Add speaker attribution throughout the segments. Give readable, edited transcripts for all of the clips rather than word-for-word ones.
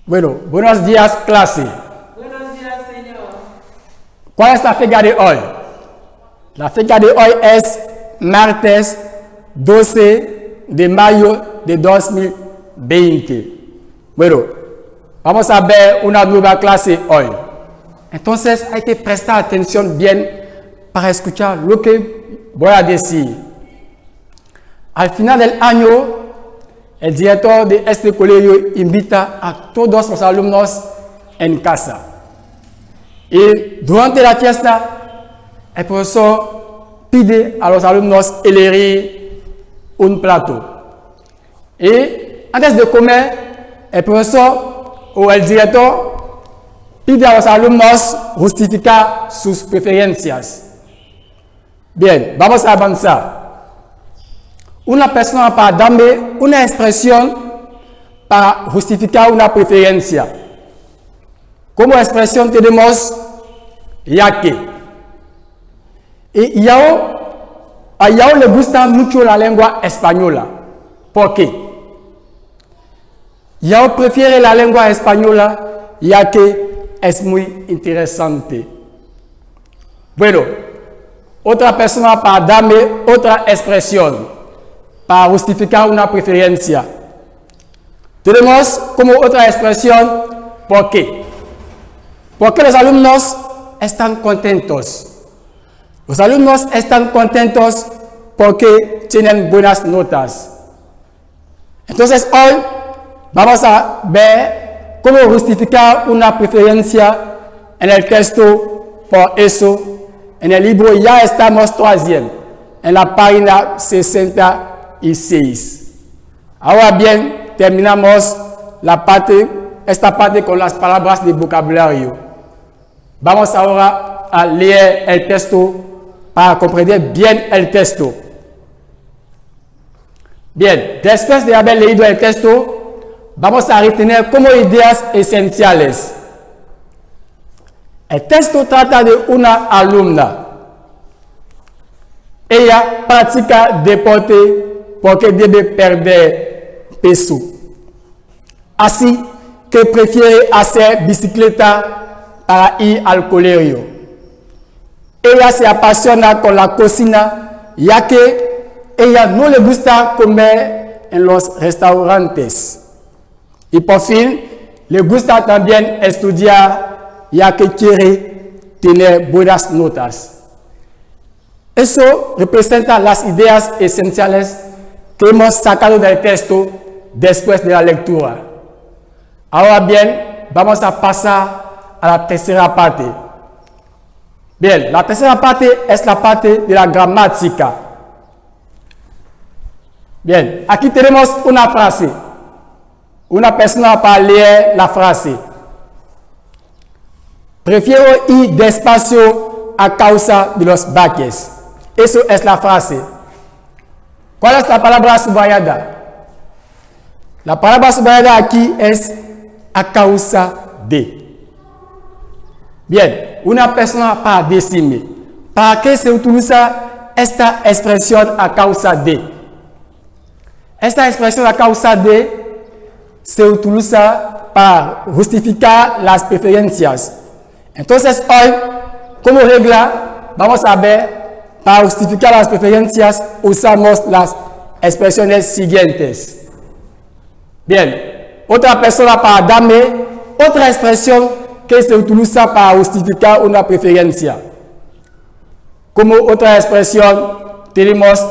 Speaker 1: Bueno, buenos días, clase.
Speaker 2: Buenos días, señor.
Speaker 1: ¿Cuál es la fecha de hoy? La fecha de hoy es martes 12 de mayo de 2020. Bueno, vamos a ver una nueva clase hoy. Entonces hay que prestar atención bien para escuchar lo que voy a decir. Al final del año, el director de este colegio invita a todos los alumnos en casa. Y durante la fiesta, el profesor pide a los alumnos elegir un plato. Y antes de comer, el profesor o el director pide a los alumnos justificar sus preferencias. Bien, vamos a avanzar. Una persona para darme una expresión para justificar una preferencia. Como expresión tenemos ya que. Y a Yao le gusta mucho la lengua española. ¿Por qué? Yao prefiere la lengua española ya que es muy interesante. Bueno, otra persona para darme otra expresión para justificar una preferencia. Tenemos como otra expresión ¿por qué? Porque los alumnos están contentos. Los alumnos están contentos porque tienen buenas notas. Entonces hoy vamos a ver cómo justificar una preferencia en el texto. Por eso en el libro ya estamos todavía en la página 66. Ahora bien, terminamos esta parte con las palabras de vocabulario. Vamos ahora a leer el texto para comprender bien el texto. Bien, después de haber leído el texto, vamos a retener como ideas esenciales. El texto trata de una alumna. Ella practica deporte porque debe perder peso. Así que prefiere hacer bicicleta para ir al colegio. Ella se apasiona con la cocina ya que ella no le gusta comer en los restaurantes. Y por fin, le gusta también estudiar ya que quiere tener buenas notas. Eso representa las ideas esenciales que hemos sacado del texto después de la lectura. Ahora bien, vamos a pasar a la tercera parte. Bien, la tercera parte es la parte de la gramática. Bien, aquí tenemos una frase. Una persona para leer la frase. Prefiero ir despacio a causa de los baches. Eso es la frase. ¿Cuál es la palabra subrayada? La palabra subrayada aquí es a causa de. Bien, una persona para decirme, ¿para qué se utiliza esta expresión a causa de? Esta expresión a causa de se utiliza para justificar las preferencias. Entonces hoy, como regla, vamos a ver, para justificar las preferencias usamos las expresiones siguientes. Bien, otra persona para darme otra expresión que se utiliza para justificar una preferencia. Como otra expresión tenemos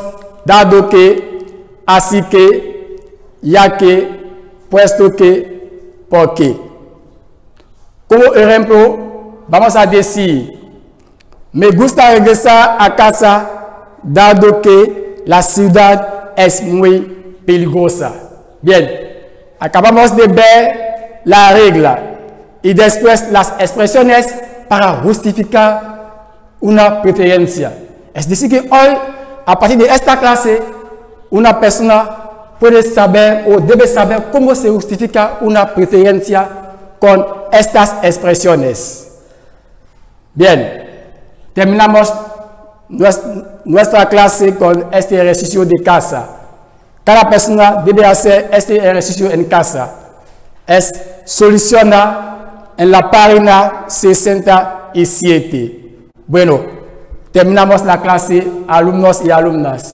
Speaker 1: dado que, así que, ya que, puesto que, por qué. Como ejemplo, vamos a decir, me gusta regresar a casa dado que la ciudad es muy peligrosa. Bien, acabamos de ver la regla y después las expresiones para justificar una preferencia. Es decir que hoy, a partir de esta clase, una persona puede saber o debe saber cómo se justifica una preferencia con estas expresiones. Bien. Terminamos nuestra clase con este ejercicio de casa. Cada persona debe hacer este ejercicio en casa. Es soluciona en la página 67. Bueno, terminamos la clase, alumnos y alumnas.